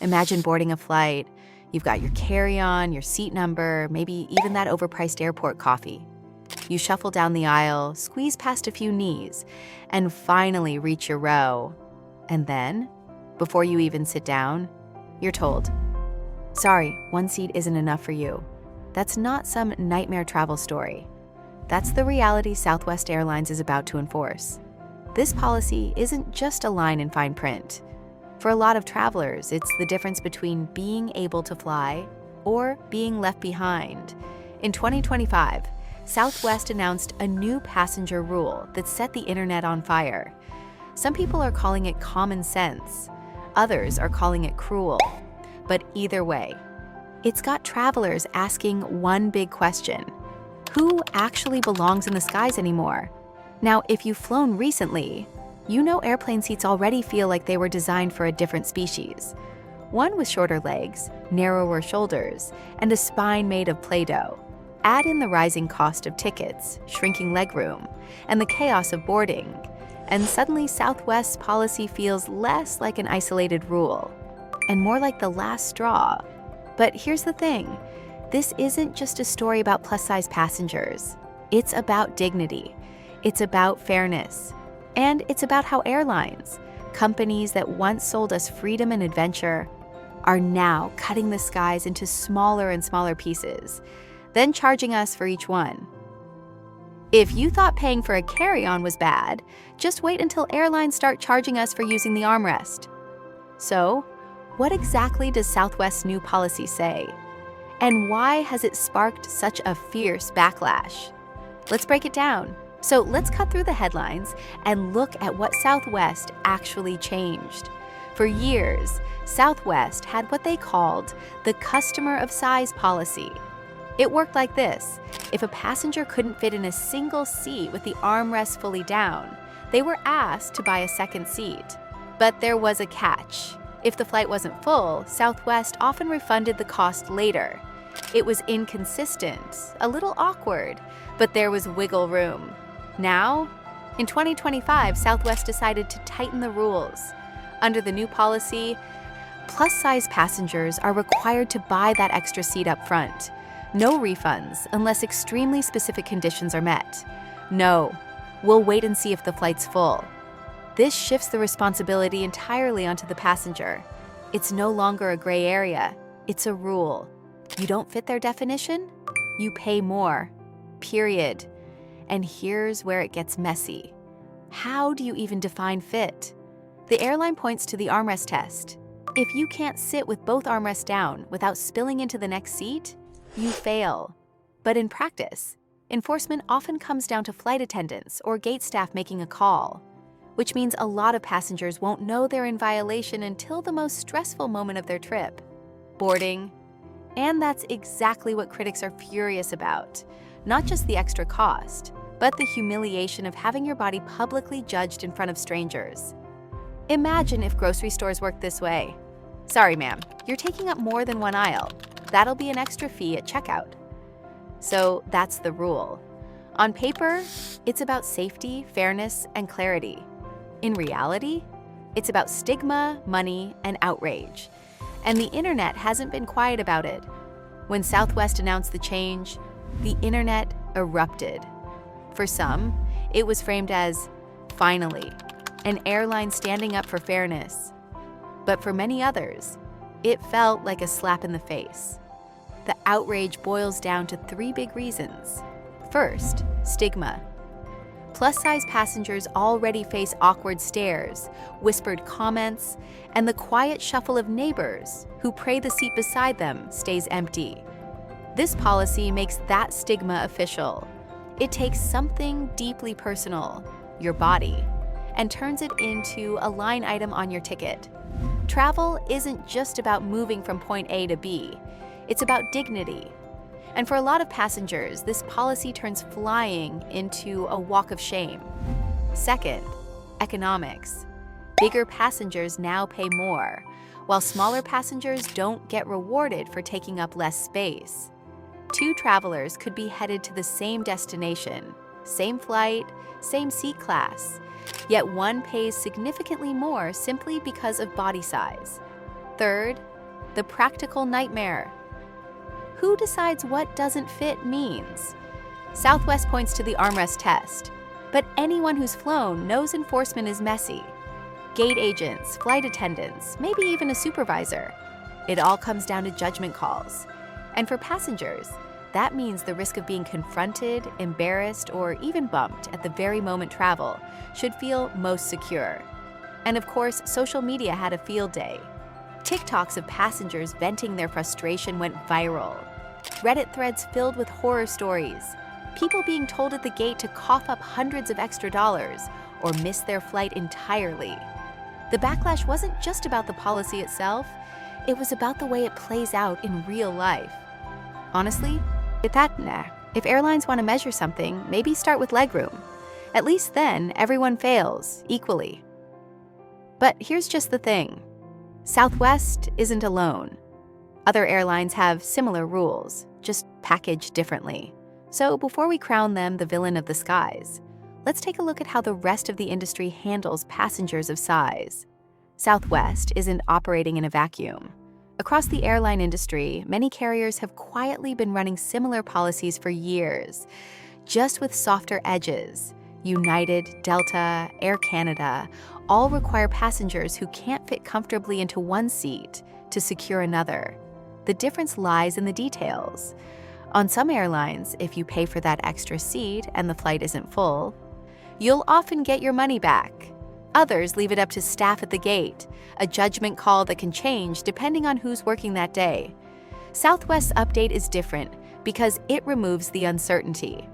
Imagine boarding a flight. You've got your carry-on, your seat number, maybe even that overpriced airport coffee. You shuffle down the aisle, squeeze past a few knees, and finally reach your row. And then, before you even sit down, you're told, "Sorry, one seat isn't enough for you." That's not some nightmare travel story. That's the reality Southwest Airlines is about to enforce. This policy isn't just a line in fine print. For a lot of travelers, it's the difference between being able to fly or being left behind. In 2025, Southwest announced a new passenger rule that set the internet on fire. Some people are calling it common sense. Others are calling it cruel. But either way, it's got travelers asking one big question: who actually belongs in the skies anymore? Now, if you've flown recently, you know airplane seats already feel like they were designed for a different species. One with shorter legs, narrower shoulders, and a spine made of Play-Doh. Add in the rising cost of tickets, shrinking legroom, and the chaos of boarding, and suddenly Southwest's policy feels less like an isolated rule and more like the last straw. But here's the thing. This isn't just a story about plus-size passengers. It's about dignity. It's about fairness. And it's about how airlines, companies that once sold us freedom and adventure, are now cutting the skies into smaller and smaller pieces, then charging us for each one. If you thought paying for a carry-on was bad, just wait until airlines start charging us for using the armrest. So, what exactly does Southwest's new policy say? And why has it sparked such a fierce backlash? Let's break it down. So let's cut through the headlines and look at what Southwest actually changed. For years, Southwest had what they called the customer of size policy. It worked like this. If a passenger couldn't fit in a single seat with the armrest fully down, they were asked to buy a second seat. But there was a catch. If the flight wasn't full, Southwest often refunded the cost later. It was inconsistent, a little awkward, but there was wiggle room. Now, in 2025, Southwest decided to tighten the rules. Under the new policy, plus-size passengers are required to buy that extra seat up front. No refunds unless extremely specific conditions are met. No, we'll wait and see if the flight's full. This shifts the responsibility entirely onto the passenger. It's no longer a gray area. It's a rule. You don't fit their definition? You pay more. Period. And here's where it gets messy. How do you even define fit? The airline points to the armrest test. If you can't sit with both armrests down without spilling into the next seat, you fail. But in practice, enforcement often comes down to flight attendants or gate staff making a call, which means a lot of passengers won't know they're in violation until the most stressful moment of their trip, boarding. And that's exactly what critics are furious about. Not just the extra cost, but the humiliation of having your body publicly judged in front of strangers. Imagine if grocery stores worked this way. Sorry, ma'am, you're taking up more than one aisle. That'll be an extra fee at checkout. So that's the rule. On paper, it's about safety, fairness, and clarity. In reality, it's about stigma, money, and outrage. And the internet hasn't been quiet about it. When Southwest announced the change, the internet erupted. For some, it was framed as, finally, an airline standing up for fairness. But for many others, it felt like a slap in the face. The outrage boils down to three big reasons. First, stigma. Plus-size passengers already face awkward stares, whispered comments, and the quiet shuffle of neighbors who pray the seat beside them stays empty. This policy makes that stigma official. It takes something deeply personal, your body, and turns it into a line item on your ticket. Travel isn't just about moving from point A to B. It's about dignity. And for a lot of passengers, this policy turns flying into a walk of shame. Second, economics. Bigger passengers now pay more, while smaller passengers don't get rewarded for taking up less space. Two travelers could be headed to the same destination, same flight, same seat class, yet one pays significantly more simply because of body size. Third, the practical nightmare. Who decides what doesn't fit means? Southwest points to the armrest test, but anyone who's flown knows enforcement is messy. Gate agents, flight attendants, maybe even a supervisor. It all comes down to judgment calls. And for passengers, that means the risk of being confronted, embarrassed, or even bumped at the very moment travel should feel most secure. And of course, social media had a field day. TikToks of passengers venting their frustration went viral. Reddit threads filled with horror stories. People being told at the gate to cough up hundreds of extra dollars or miss their flight entirely. The backlash wasn't just about the policy itself, it was about the way it plays out in real life. Honestly, if airlines want to measure something, maybe start with legroom. At least then, everyone fails equally. But here's just the thing. Southwest isn't alone. Other airlines have similar rules, just packaged differently. So before we crown them the villain of the skies, let's take a look at how the rest of the industry handles passengers of size. Southwest isn't operating in a vacuum. Across the airline industry, many carriers have quietly been running similar policies for years, just with softer edges. United, Delta, Air Canada all require passengers who can't fit comfortably into one seat to secure another. The difference lies in the details. On some airlines, if you pay for that extra seat and the flight isn't full, you'll often get your money back. Others leave it up to staff at the gate, a judgment call that can change depending on who's working that day. Southwest's update is different because it removes the uncertainty.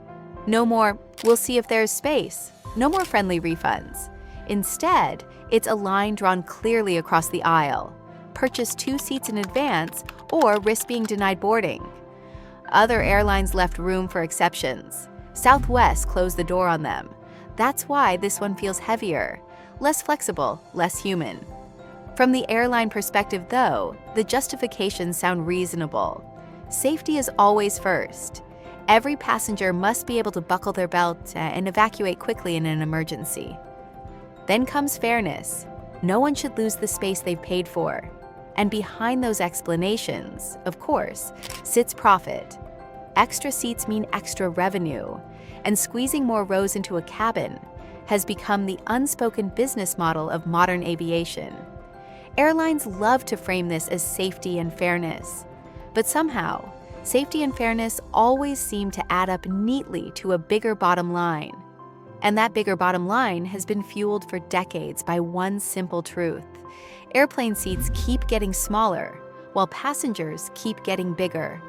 No more, we'll see if there's space. No more friendly refunds. Instead, it's a line drawn clearly across the aisle. Purchase 2 seats in advance or risk being denied boarding. Other airlines left room for exceptions. Southwest closed the door on them. That's why this one feels heavier, less flexible, less human. From the airline perspective, though, the justifications sound reasonable. Safety is always first. Every passenger must be able to buckle their belt and evacuate quickly in an emergency. Then comes fairness. No one should lose the space they've paid for. And behind those explanations, of course, sits profit. Extra seats mean extra revenue, and squeezing more rows into a cabin has become the unspoken business model of modern aviation. Airlines love to frame this as safety and fairness, but somehow, safety and fairness always seem to add up neatly to a bigger bottom line. And that bigger bottom line has been fueled for decades by one simple truth. Airplane seats keep getting smaller, while passengers keep getting bigger.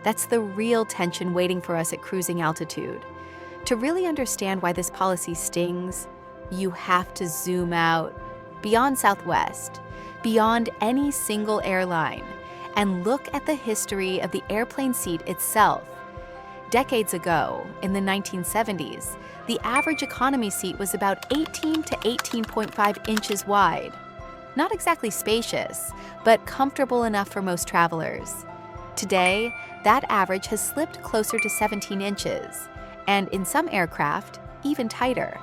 That's the real tension waiting for us at cruising altitude. To really understand why this policy stings, you have to zoom out, beyond Southwest, beyond any single airline, and look at the history of the airplane seat itself. Decades ago, in the 1970s, the average economy seat was about 18 to 18.5 inches wide. Not exactly spacious, but comfortable enough for most travelers. Today, that average has slipped closer to 17 inches, and in some aircraft, even tighter.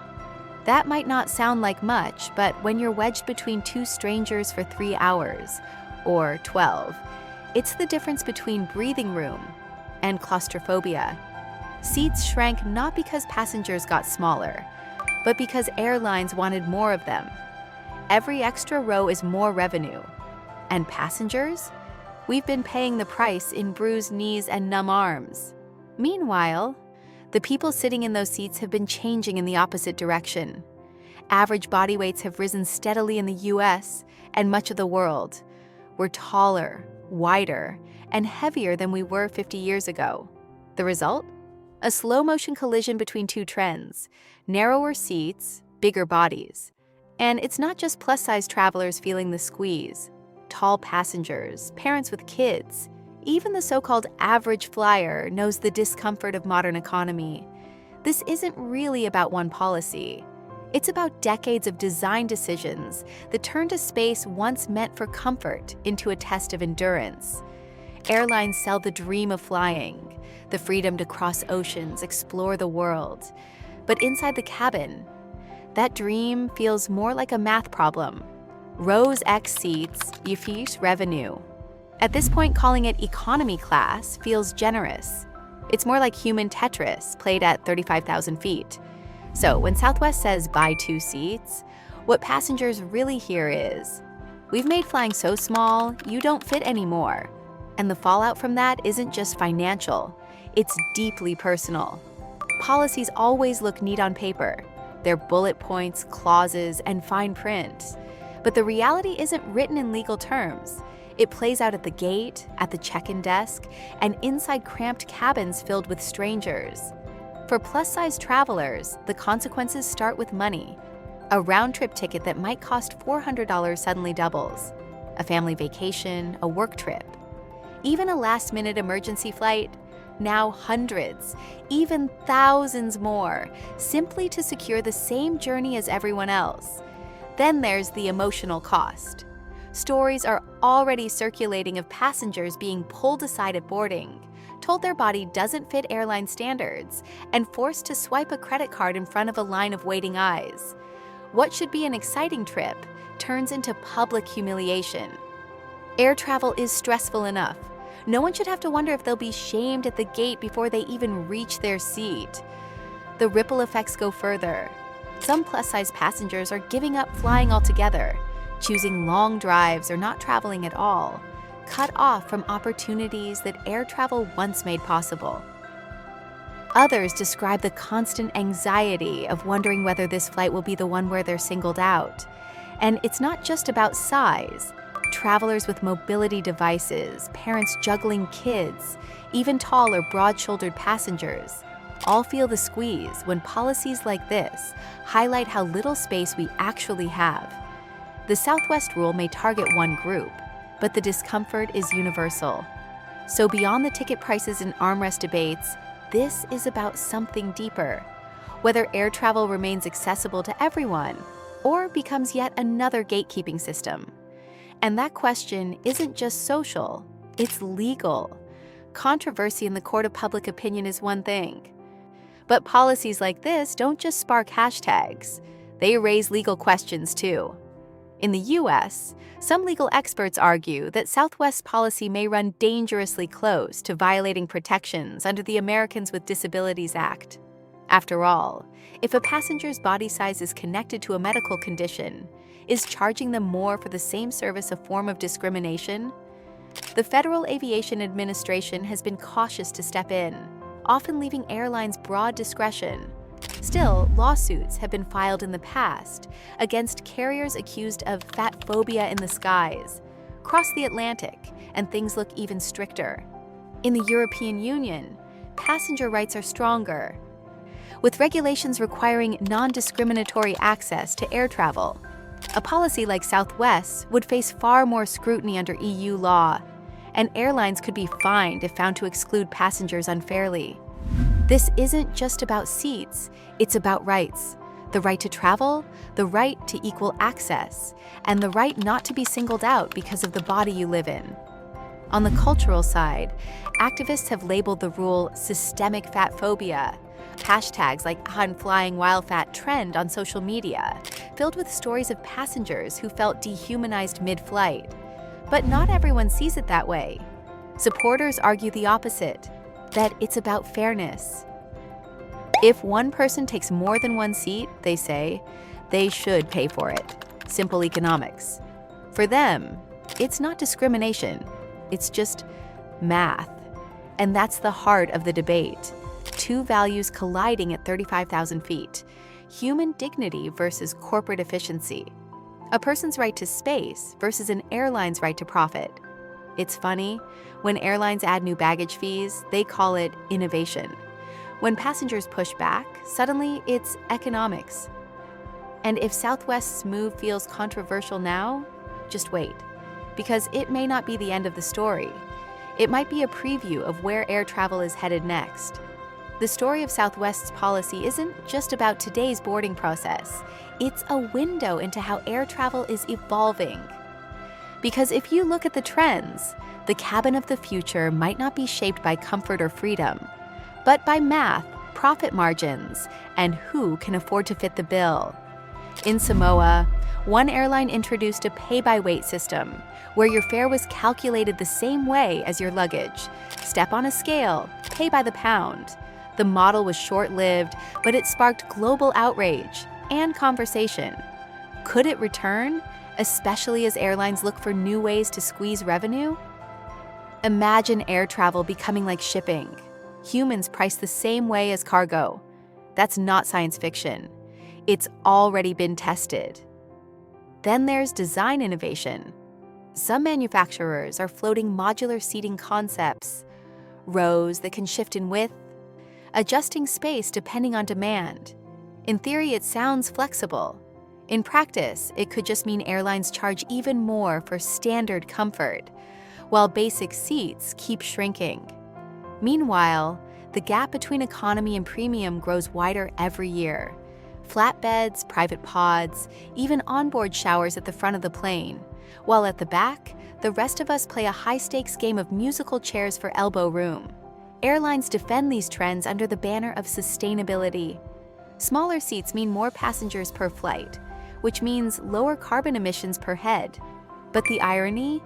That might not sound like much, but when you're wedged between 2 strangers for 3 hours, or 12, it's the difference between breathing room and claustrophobia. Seats shrank not because passengers got smaller, but because airlines wanted more of them. Every extra row is more revenue. And passengers? We've been paying the price in bruised knees and numb arms. Meanwhile, the people sitting in those seats have been changing in the opposite direction. Average body weights have risen steadily in the US and much of the world. We're taller, wider, and heavier than we were 50 years ago. The result? A slow-motion collision between 2 trends: narrower seats, bigger bodies. And it's not just plus-size travelers feeling the squeeze. Tall passengers, parents with kids, even the so-called average flyer knows the discomfort of modern economy. This isn't really about one policy. It's about decades of design decisions that turned a space once meant for comfort into a test of endurance. Airlines sell the dream of flying, the freedom to cross oceans, explore the world. But inside the cabin, that dream feels more like a math problem. Rows X seats, you fees revenue. At this point, calling it economy class feels generous. It's more like human Tetris played at 35,000 feet. So when Southwest says buy 2 seats, what passengers really hear is, we've made flying so small, you don't fit anymore. And the fallout from that isn't just financial, it's deeply personal. Policies always look neat on paper. They're bullet points, clauses, and fine print. But the reality isn't written in legal terms. It plays out at the gate, at the check-in desk, and inside cramped cabins filled with strangers. For plus-size travelers, the consequences start with money. A round-trip ticket that might cost $400 suddenly doubles. A family vacation, a work trip. Even a last-minute emergency flight, now hundreds, even thousands more, simply to secure the same journey as everyone else. Then there's the emotional cost. Stories are already circulating of passengers being pulled aside at boarding, told their body doesn't fit airline standards, and forced to swipe a credit card in front of a line of waiting eyes. What should be an exciting trip turns into public humiliation. Air travel is stressful enough. No one should have to wonder if they'll be shamed at the gate before they even reach their seat. The ripple effects go further. Some plus-size passengers are giving up flying altogether, choosing long drives or not traveling at all, cut off from opportunities that air travel once made possible. Others describe the constant anxiety of wondering whether this flight will be the one where they're singled out. And it's not just about size. Travelers with mobility devices, parents juggling kids, even tall or broad-shouldered passengers, all feel the squeeze when policies like this highlight how little space we actually have. The Southwest rule may target one group, but the discomfort is universal. So beyond the ticket prices and armrest debates, this is about something deeper. Whether air travel remains accessible to everyone or becomes yet another gatekeeping system. And that question isn't just social, it's legal. Controversy in the court of public opinion is one thing. But policies like this don't just spark hashtags, they raise legal questions too. In the US, some legal experts argue that Southwest's policy may run dangerously close to violating protections under the Americans with Disabilities Act. After all, if a passenger's body size is connected to a medical condition, is charging them more for the same service a form of discrimination? The Federal Aviation Administration has been cautious to step in, often leaving airlines broad discretion. Still, lawsuits have been filed in the past against carriers accused of fatphobia in the skies, cross the Atlantic, and things look even stricter. In the European Union, passenger rights are stronger, with regulations requiring non-discriminatory access to air travel. A policy like Southwest's would face far more scrutiny under EU law, and airlines could be fined if found to exclude passengers unfairly. This isn't just about seats, it's about rights. The right to travel, the right to equal access, and the right not to be singled out because of the body you live in. On the cultural side, activists have labeled the rule systemic fatphobia. Hashtags like "I'm flying while fat" trend on social media, filled with stories of passengers who felt dehumanized mid-flight. But not everyone sees it that way. Supporters argue the opposite, that it's about fairness. If one person takes more than one seat, they say, they should pay for it. Simple economics. For them, it's not discrimination, it's just math. And that's the heart of the debate. Two values colliding at 35,000 feet. Human dignity versus corporate efficiency. A person's right to space versus an airline's right to profit. It's funny, when airlines add new baggage fees, they call it innovation. When passengers push back, suddenly it's economics. And if Southwest's move feels controversial now, just wait, because it may not be the end of the story. It might be a preview of where air travel is headed next. The story of Southwest's policy isn't just about today's boarding process. It's a window into how air travel is evolving. Because if you look at the trends, the cabin of the future might not be shaped by comfort or freedom, but by math, profit margins, and who can afford to fit the bill. In Samoa, one airline introduced a pay-by-weight system where your fare was calculated the same way as your luggage. Step on a scale, pay by the pound. The model was short-lived, but it sparked global outrage and conversation. Could it return, especially as airlines look for new ways to squeeze revenue? Imagine air travel becoming like shipping. Humans priced the same way as cargo. That's not science fiction. It's already been tested. Then there's design innovation. Some manufacturers are floating modular seating concepts, rows that can shift in width, adjusting space depending on demand. In theory, it sounds flexible. In practice, it could just mean airlines charge even more for standard comfort, while basic seats keep shrinking. Meanwhile, the gap between economy and premium grows wider every year. Flatbeds, private pods, even onboard showers at the front of the plane. While at the back, the rest of us play a high-stakes game of musical chairs for elbow room. Airlines defend these trends under the banner of sustainability. Smaller seats mean more passengers per flight, which means lower carbon emissions per head. But the irony?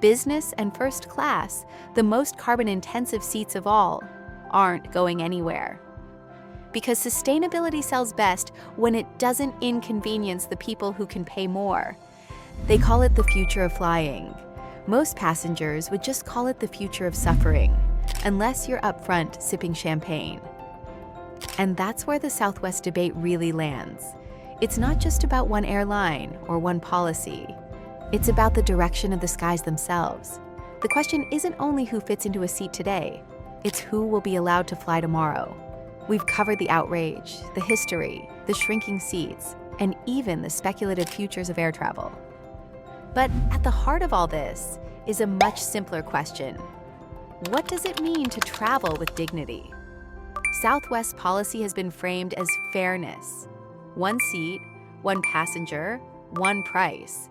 Business and first class, the most carbon-intensive seats of all, aren't going anywhere. Because sustainability sells best when it doesn't inconvenience the people who can pay more. They call it the future of flying. Most passengers would just call it the future of suffering, unless you're up front sipping champagne. And that's where the Southwest debate really lands. It's not just about one airline or one policy. It's about the direction of the skies themselves. The question isn't only who fits into a seat today, it's who will be allowed to fly tomorrow. We've covered the outrage, the history, the shrinking seats, and even the speculative futures of air travel. But at the heart of all this is a much simpler question. What does it mean to travel with dignity? Southwest policy has been framed as fairness. One seat, one passenger, one price.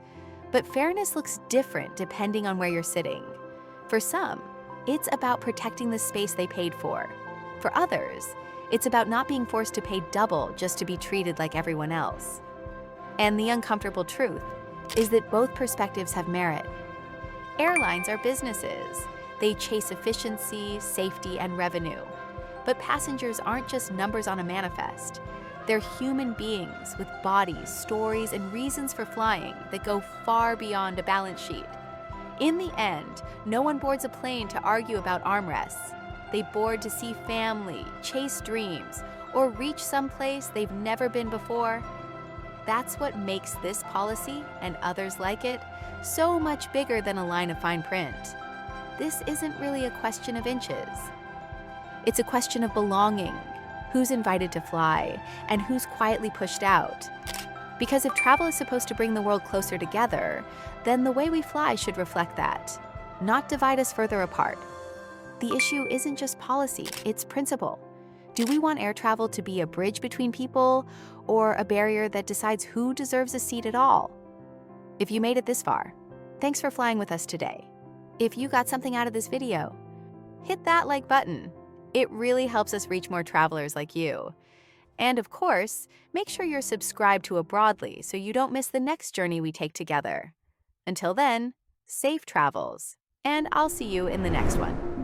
But fairness looks different depending on where you're sitting. For some, it's about protecting the space they paid for. For others, it's about not being forced to pay double just to be treated like everyone else. And the uncomfortable truth is that both perspectives have merit. Airlines are businesses. They chase efficiency, safety, and revenue. But passengers aren't just numbers on a manifest. They're human beings with bodies, stories, and reasons for flying that go far beyond a balance sheet. In the end, no one boards a plane to argue about armrests. They board to see family, chase dreams, or reach someplace they've never been before. That's what makes this policy, and others like it, so much bigger than a line of fine print. This isn't really a question of inches. It's a question of belonging, who's invited to fly, and who's quietly pushed out. Because if travel is supposed to bring the world closer together, then the way we fly should reflect that, not divide us further apart. The issue isn't just policy, it's principle. Do we want air travel to be a bridge between people, or a barrier that decides who deserves a seat at all? If you made it this far, thanks for flying with us today. If you got something out of this video, hit that like button. It really helps us reach more travelers like you. And of course, make sure you're subscribed to Abroadly so you don't miss the next journey we take together. Until then, safe travels, and I'll see you in the next one.